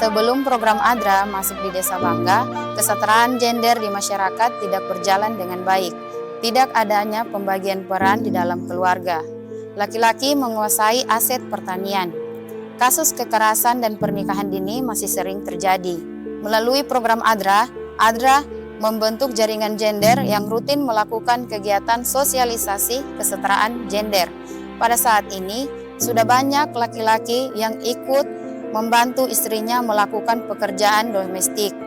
Sebelum program ADRA masuk di Desa Bangga, kesetaraan gender di masyarakat tidak berjalan dengan baik. Tidak adanya pembagian peran di dalam keluarga. Laki-laki menguasai aset pertanian. Kasus kekerasan dan pernikahan dini masih sering terjadi. Melalui program ADRA membentuk jaringan gender yang rutin melakukan kegiatan sosialisasi kesetaraan gender. Pada saat ini, sudah banyak laki-laki yang ikut membantu istrinya melakukan pekerjaan domestik.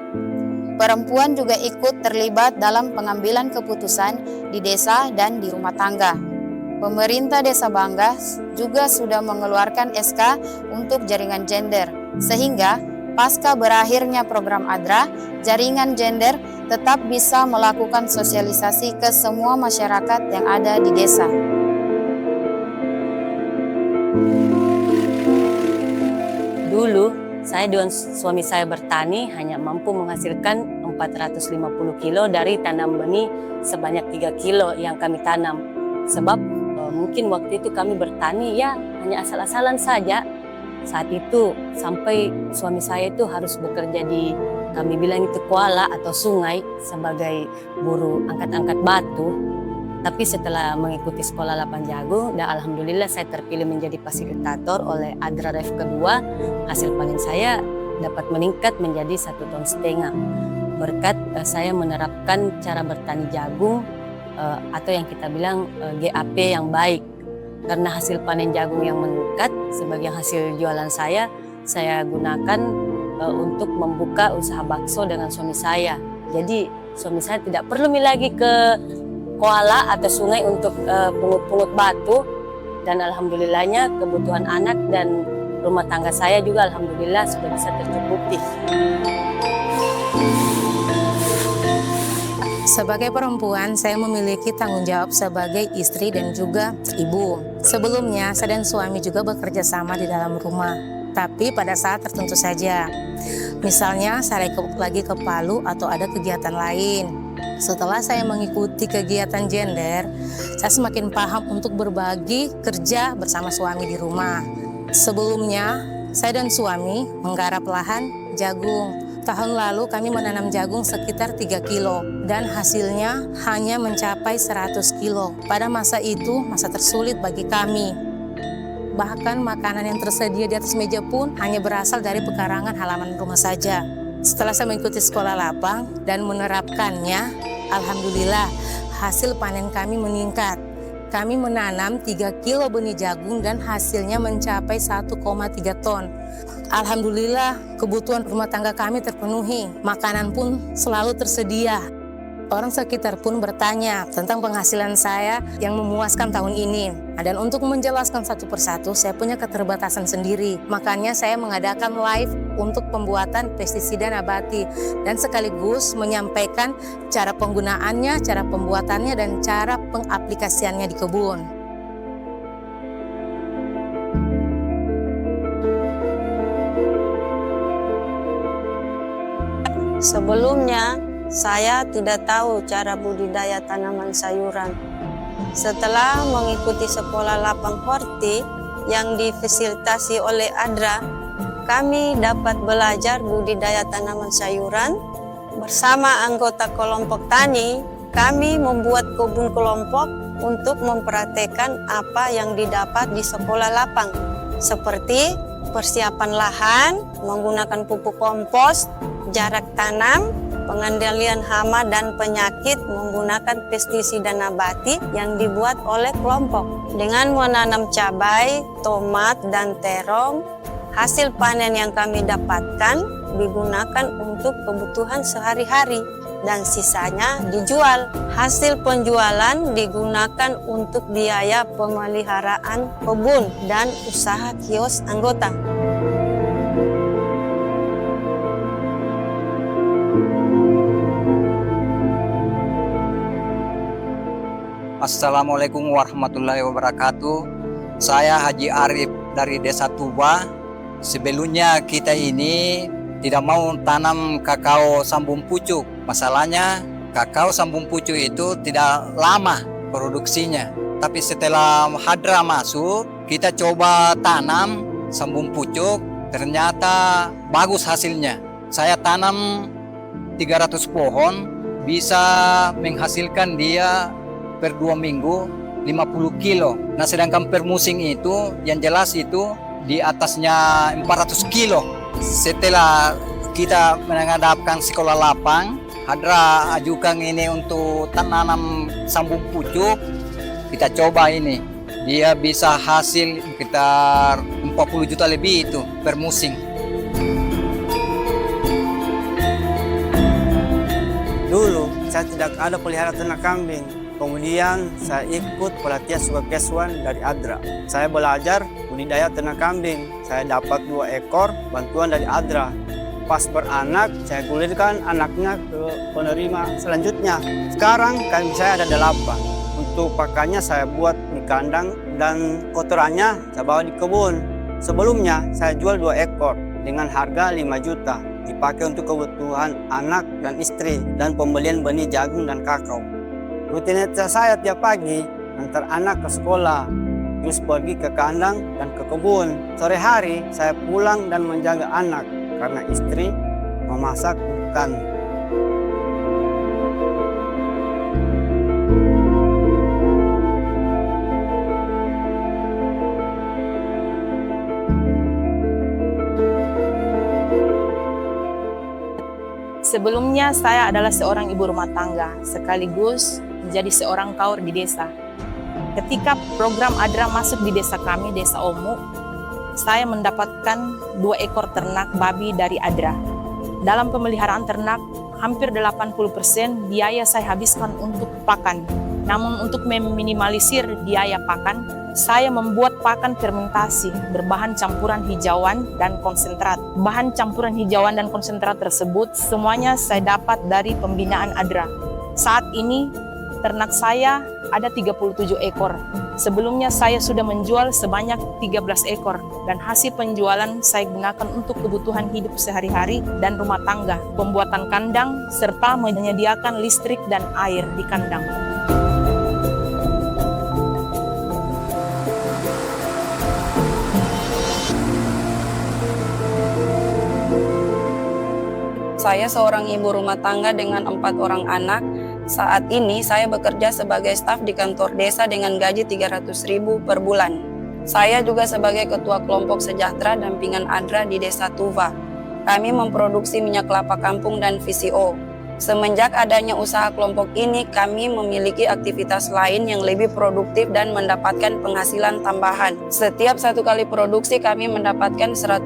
Perempuan juga ikut terlibat dalam pengambilan keputusan di desa dan di rumah tangga. Pemerintah Desa Bangga juga sudah mengeluarkan SK untuk jaringan gender, sehingga pasca berakhirnya program ADRA, jaringan gender tetap bisa melakukan sosialisasi ke semua masyarakat yang ada di desa. Dulu, saya dan suami saya bertani hanya mampu menghasilkan 450 kilo dari tanam benih sebanyak 3 kilo yang kami tanam. Sebab mungkin waktu itu kami bertani ya hanya asal-asalan saja. Saat itu sampai suami saya itu harus bekerja di, kami bilang itu kuala atau sungai sebagai buruh angkat-angkat batu. Tapi setelah mengikuti sekolah Lapan Jagung dan alhamdulillah saya terpilih menjadi fasilitator oleh ADRA Ref kedua, hasil panen saya dapat meningkat menjadi 1,5 ton berkat saya menerapkan cara bertani jagung atau yang kita bilang GAP yang baik. Karena hasil panen jagung yang meningkat sebagai hasil jualan saya gunakan untuk membuka usaha bakso dengan suami saya. Jadi suami saya tidak perlu lagi ke koala atau sungai untuk pungut-pungut batu, dan alhamdulillahnya kebutuhan anak dan rumah tangga saya juga alhamdulillah sudah bisa tercukupi. Sebagai perempuan, saya memiliki tanggung jawab sebagai istri dan juga ibu. Sebelumnya, saya dan suami juga bekerja sama di dalam rumah, tapi pada saat tertentu saja. Misalnya, saya lagi ke Palu atau ada kegiatan lain. Setelah saya mengikuti kegiatan gender, saya semakin paham untuk berbagi kerja bersama suami di rumah. Sebelumnya, saya dan suami menggarap lahan jagung. Tahun lalu kami menanam jagung sekitar 3 kilo dan hasilnya hanya mencapai 100 kilo. Pada masa itu, masa tersulit bagi kami. Bahkan makanan yang tersedia di atas meja pun hanya berasal dari pekarangan halaman rumah saja. Setelah saya mengikuti sekolah lapang dan menerapkannya, alhamdulillah hasil panen kami meningkat. Kami menanam 3 kilo benih jagung dan hasilnya mencapai 1,3 ton. Alhamdulillah kebutuhan rumah tangga kami terpenuhi, makanan pun selalu tersedia. Orang sekitar pun bertanya tentang penghasilan saya yang memuaskan tahun ini. Dan untuk menjelaskan satu persatu, saya punya keterbatasan sendiri. Makanya saya mengadakan live untuk pembuatan pestisida nabati dan sekaligus menyampaikan cara penggunaannya, cara pembuatannya, dan cara pengaplikasiannya di kebun. Sebelumnya, saya tidak tahu cara budidaya tanaman sayuran. Setelah mengikuti sekolah lapang horti yang difasilitasi oleh ADRA, kami dapat belajar budidaya tanaman sayuran. Bersama anggota kelompok tani, kami membuat kebun kelompok untuk mempraktekkan apa yang didapat di sekolah lapang, seperti persiapan lahan, menggunakan pupuk kompos, jarak tanam, pengendalian hama dan penyakit menggunakan pestisida nabati yang dibuat oleh kelompok. Dengan menanam cabai, tomat, dan terong, hasil panen yang kami dapatkan digunakan untuk kebutuhan sehari-hari dan sisanya dijual. Hasil penjualan digunakan untuk biaya pemeliharaan kebun dan usaha kios anggota. Assalamualaikum warahmatullahi wabarakatuh. Saya Haji Arif dari Desa Tuba. Sebelumnya kita ini tidak mau tanam kakao sambung pucuk. Masalahnya kakao sambung pucuk itu tidak lama produksinya. Tapi setelah ADRA masuk, kita coba tanam sambung pucuk. Ternyata bagus hasilnya. Saya tanam 300 pohon, bisa menghasilkan dia per 2 minggu 50 kilo. Nah, sedangkan per musim itu yang jelas itu di atasnya 400 kilo. Setelah kita menghadapkan sekolah lapang, Hadra ajukan ini untuk tanam sambung pucuk. Kita coba ini, dia bisa hasil sekitar 40 juta lebih itu per musim. Dulu saya tidak ada pelihara ternak kambing. Kemudian saya ikut pelatihan Sukakeswan dari ADRA. Saya belajar budidaya ternak kambing. Saya dapat 2 ekor bantuan dari ADRA. Pas beranak, saya gulirkan anaknya ke penerima selanjutnya. Sekarang kambing saya ada 8. Untuk pakannya saya buat di kandang dan kotorannya saya bawa di kebun. Sebelumnya saya jual 2 ekor dengan harga 5 juta. Dipakai untuk kebutuhan anak dan istri dan pembelian benih jagung dan kakao. Rutinitas saya tiap pagi antar anak ke sekolah, terus pergi ke kandang dan ke kebun. Sore hari saya pulang dan menjaga anak karena istri memasak untuk kami. Sebelumnya saya adalah seorang ibu rumah tangga, sekaligus menjadi seorang kaur di desa. Ketika program ADRA masuk di desa kami, Desa Omu, saya mendapatkan 2 ekor ternak babi dari ADRA. Dalam pemeliharaan ternak, hampir 80% biaya saya habiskan untuk pakan. Namun untuk meminimalisir biaya pakan, saya membuat pakan fermentasi berbahan campuran hijauan dan konsentrat. Bahan campuran hijauan dan konsentrat tersebut semuanya saya dapat dari pembinaan ADRA. Saat ini ternak saya ada 37 ekor. Sebelumnya saya sudah menjual sebanyak 13 ekor dan hasil penjualan saya gunakan untuk kebutuhan hidup sehari-hari dan rumah tangga, pembuatan kandang, serta menyediakan listrik dan air di kandang. Saya seorang ibu rumah tangga dengan 4 orang anak. Saat ini saya bekerja sebagai staf di kantor desa dengan gaji 300.000 per bulan. Saya juga sebagai ketua kelompok sejahtera dampingan ADRA di Desa Tuva. Kami memproduksi minyak kelapa kampung dan VCO. Semenjak adanya usaha kelompok ini, kami memiliki aktivitas lain yang lebih produktif dan mendapatkan penghasilan tambahan. Setiap 1 kali produksi kami mendapatkan 100.000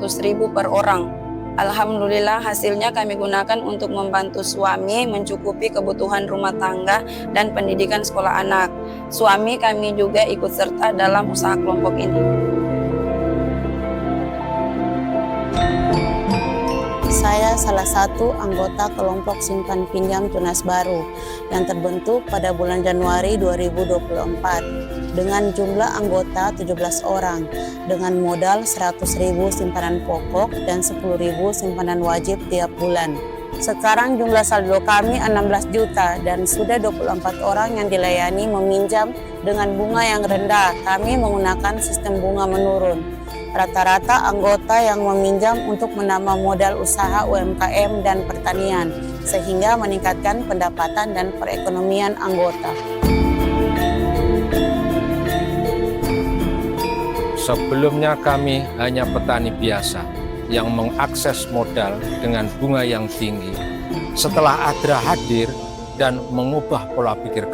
per orang. Alhamdulillah hasilnya kami gunakan untuk membantu suami mencukupi kebutuhan rumah tangga dan pendidikan sekolah anak. Suami kami juga ikut serta dalam usaha kelompok ini. Saya salah satu anggota kelompok simpan pinjam Tunas Baru yang terbentuk pada bulan Januari 2024 dengan jumlah anggota 17 orang dengan modal 100.000 simpanan pokok dan 10.000 simpanan wajib tiap bulan. Sekarang jumlah saldo kami 16 juta dan sudah 24 orang yang dilayani meminjam dengan bunga yang rendah. Kami menggunakan sistem bunga menurun. Rata-rata anggota yang meminjam untuk menambah modal usaha UMKM dan pertanian, sehingga meningkatkan pendapatan dan perekonomian anggota. Sebelumnya kami hanya petani biasa yang mengakses modal dengan bunga yang tinggi. Setelah ADRA hadir dan mengubah pola pikir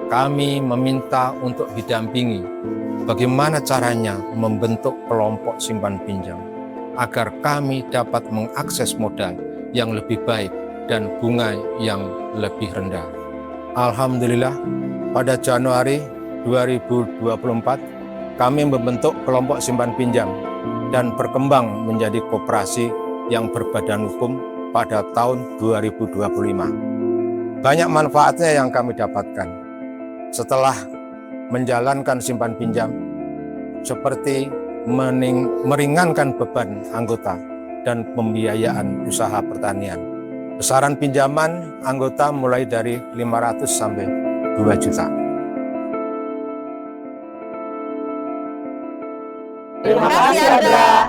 kami meminta untuk didampingi bagaimana caranya membentuk kelompok simpan pinjam agar kami dapat mengakses modal yang lebih baik dan bunga yang lebih rendah. Alhamdulillah, pada Januari 2024 kami membentuk kelompok simpan pinjam dan berkembang menjadi koperasi yang berbadan hukum pada tahun 2025. Banyak manfaatnya yang kami dapatkan setelah menjalankan simpan pinjam, seperti meringankan beban anggota dan pembiayaan usaha pertanian. Besaran pinjaman anggota mulai dari 500 sampai 2 juta. Terima kasih, ADRA.